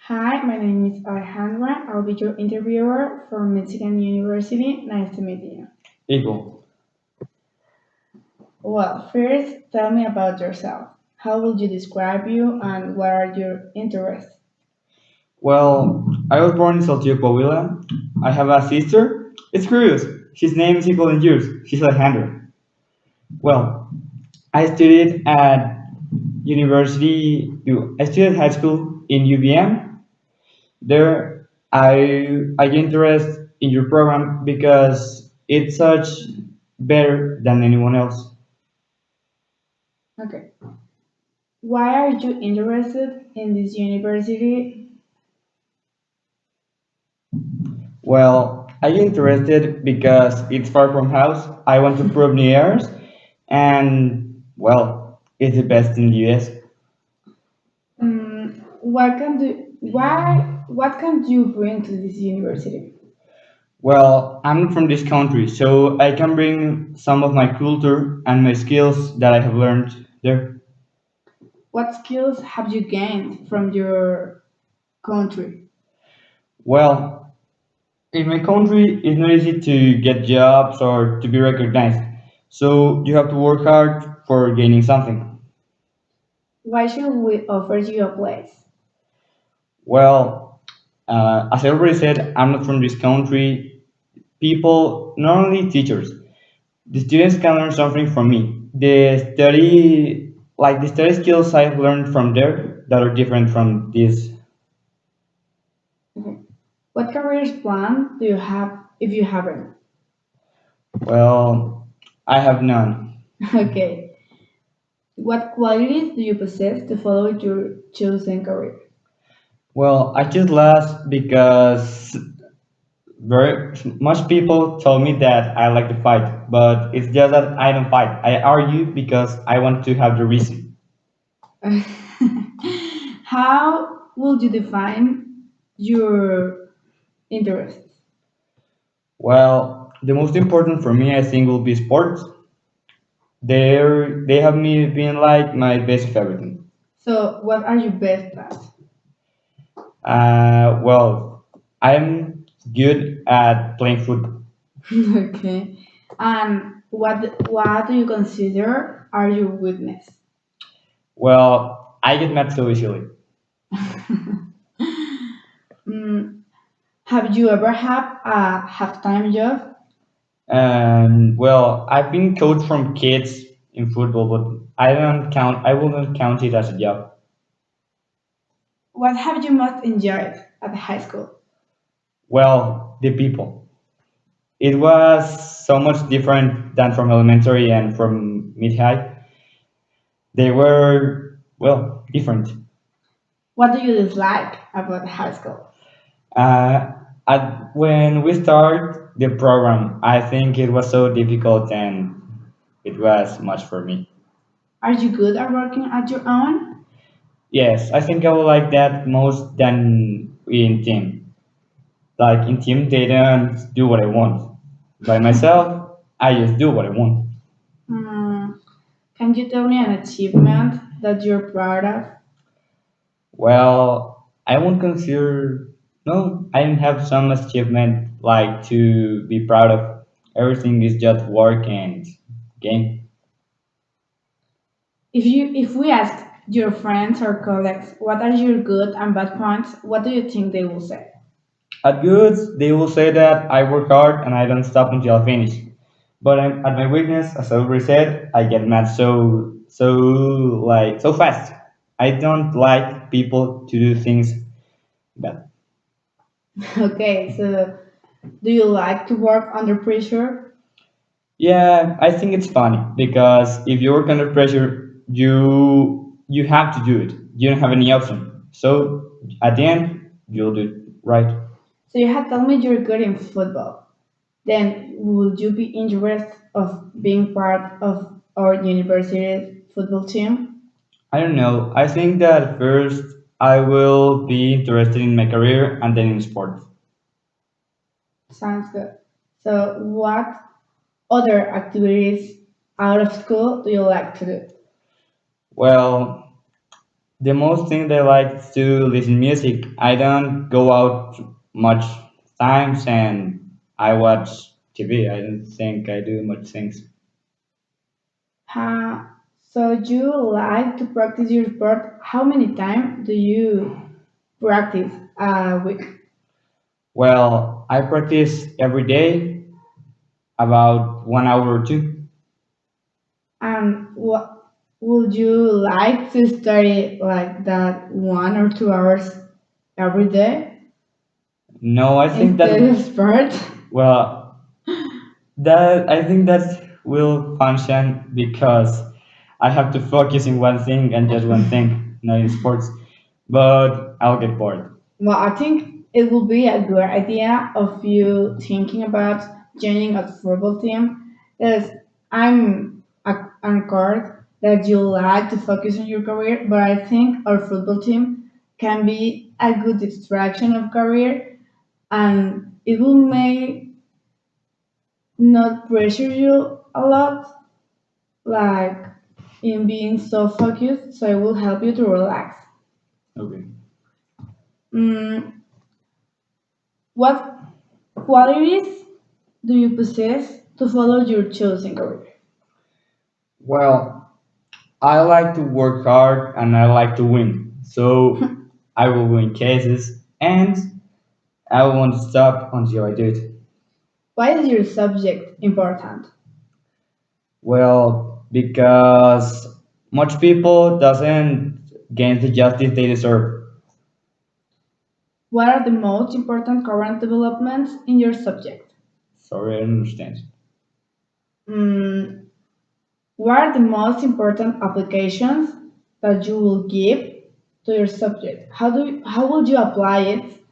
Hi, my name is Alejandra. I'll be your interviewer from Michigan University. Nice to meet you. Equal. Well, first, tell me about yourself. How would you describe you and what are your interests? Well, I was born in Saltillo, Coahuila. I have a sister. It's curious. His name is equal in years. She's Alejandra. Well, I studied at I studied high school in UVM. There, I get interested in your program because it's such better than anyone else. Okay. Why are you interested in this university? Well, I get interested because it's far from house. I want to prove new airs, and well, it's the best in the US. What can you bring to this university? Well, I'm not from this country, so I can bring some of my culture and my skills that I have learned there. What skills have you gained from your country? Well, in my country, it's not easy to get jobs or to be recognized, so you have to work hard for gaining something. Why should we offer you a place? Well, as I already said, I'm not from this country. People, not only teachers, the students can learn something from me. The study skills I've learned from there that are different from this. Okay. What careers plan do you have if you haven't? Well, I have none. Okay. What qualities do you possess to follow your chosen career? Well, I choose last because very much people told me that I like to fight, but it's just that I don't fight. I argue because I want to have the reason. How would you define your interests? Well, the most important for me, I think, will be sports. They have me being like my best of everything. So, what are you best at? Well, I'm good at playing football. Okay. And what do you consider are your weakness? Well, I get mad so easily. Mm, have you ever had a half-time job? And well, I've been coached from kids in football, but I don't count. I wouldn't count it as a job. What have you most enjoyed at high school? Well, the people. It was so much different than from elementary and from mid high. They were well different. What do you dislike about high school? Uh, when we start the program, I think it was so difficult and it was much for me. Are you good at working at your own? Yes, I think I would like that most than in team. Like in team, they don't do what I want. By myself, I just do what I want. Hmm, can you tell me an achievement that you're proud of? Well, I won't consider. No, I don't have some achievement like to be proud of. Everything is just work and game. If we ask your friends or colleagues what are your good and bad points, what do you think they will say? At goods, they will say that I work hard and I don't stop until I finish. But at my weakness, as I already said, I get mad so fast. I don't like people to do things bad. Okay, so do you like to work under pressure? Yeah, I think it's funny because if you work under pressure, you have to do it. You don't have any option. So at the end, you'll do it right. So you have told me you're good in football. Then would you be interested of being part of our university football team? I don't know. I think that first I will be interested in my career and then in sports. Sounds good. So what other activities out of school do you like to do? Well, The most thing that I like is to listen music. I don't go out much times and I watch TV. I don't think I do much things. Uh, so you like to practice your sport? How many times do you practice a week? Well, I practice every day about 1 hour or two. And what would you like to study like that 1 or 2 hours every day No, I think instead of that sport? well, that I think that will function because I have to focus in one thing and just one thing, not in sports. But I'll get bored. Well, I think it will be a good idea of you thinking about joining a football team. Because I'm card that you like to focus on your career, but I think our football team can be a good distraction of career, and it will make not pressure you a lot, like in being so focused. So it will help you to relax. Okay. Mm, what qualities do you possess to follow your chosen career? Well, I like to work hard and I like to win. So I will win cases and I won't stop until I do it. Why is your subject important? Well, because much people doesn't gain the justice they deserve. What are the most important current developments in your subject? Sorry, I don't understand. Mm, what are the most important applications that you will give to your subject? How would you apply it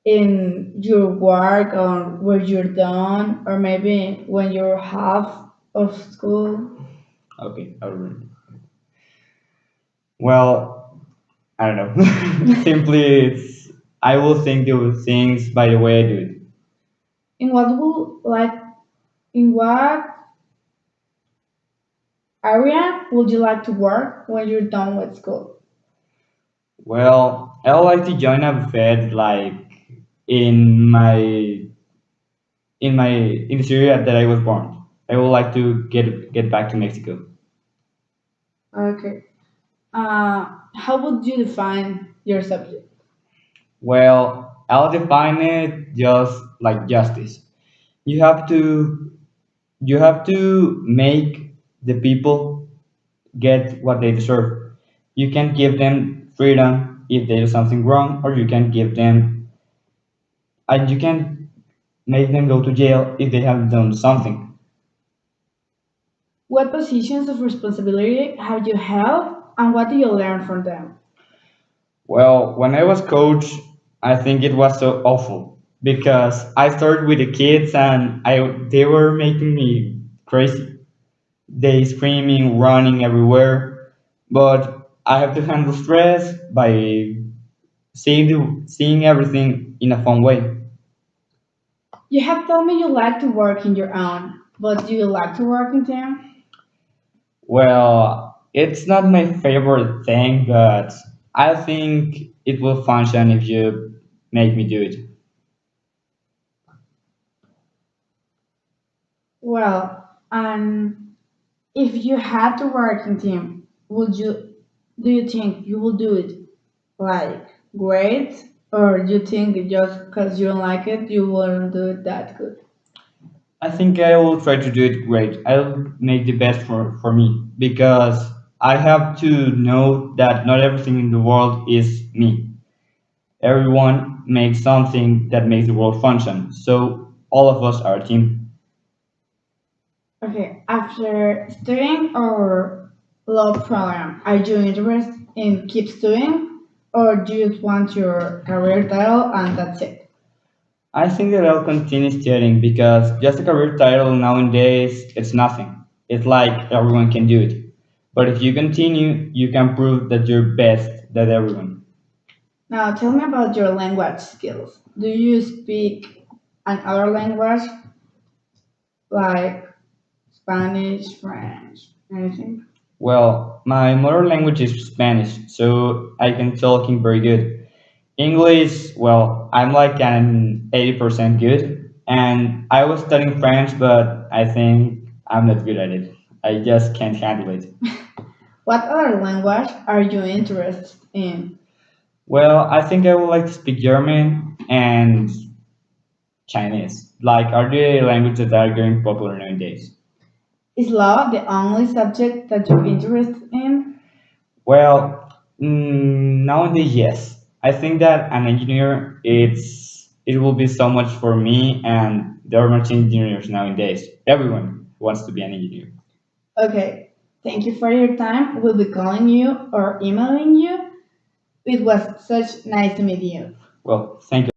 in your work or where you're done or maybe when you're half of school? Okay, I'll remember. Well, I don't know. Simply, it's I will think the things by the way I do it. In what will like in what area would you like to work when you're done with school? Well, I would like to join a buffet like in my in the city that I was born. I would like to get back to Mexico. Okay. How would you define your subject? Well, I'll define it just like justice. You have to you have to make the people get what they deserve. You can give them freedom if they do something wrong, or you can give them and you can make them go to jail if they have done something. What positions of responsibility have you held and what do you learn from them? Well, when I was coach, I think it was so awful because I started with the kids and I they were making me crazy. They screaming, running everywhere, but I have to handle stress by seeing everything in a fun way. You have told me you like to work in your own, but do you like to work in team? Well, it's not my favorite thing, but I think it will function if you make me do it. Well, if you had to work in team, do you think you will do it like great? Or do you think just because you don't like it, you won't do it that good? I think I will try to do it great. I'll make the best for me because I have to know that not everything in the world is me. Everyone makes something that makes the world function. So all of us are a team. Okay, after studying or law program, are you interested in keep studying or do you just want your career title and that's it? I think that I'll continue studying because just a career title nowadays it's nothing. It's like everyone can do it. But if you continue, you can prove that you're best than everyone. Now tell me about your language skills. Do you speak another language like Spanish, French, anything? Well, my mother language is Spanish, so I can talking very good. English, well, I'm like an 80% good, and I was studying French, but I think I'm not good at it. I just can't handle it. What other language are you interested in? Well, I think I would like to speak German and Chinese. Like, are the languages that are getting popular nowadays? Is law the only subject that you're interested in? Well, nowadays, yes. I think that an engineer, it will be so much for me, and there are much engineers nowadays. Everyone wants to be an engineer. Okay, thank you for your time. We'll be calling you or emailing you. It was such nice to meet you. Well, thank you.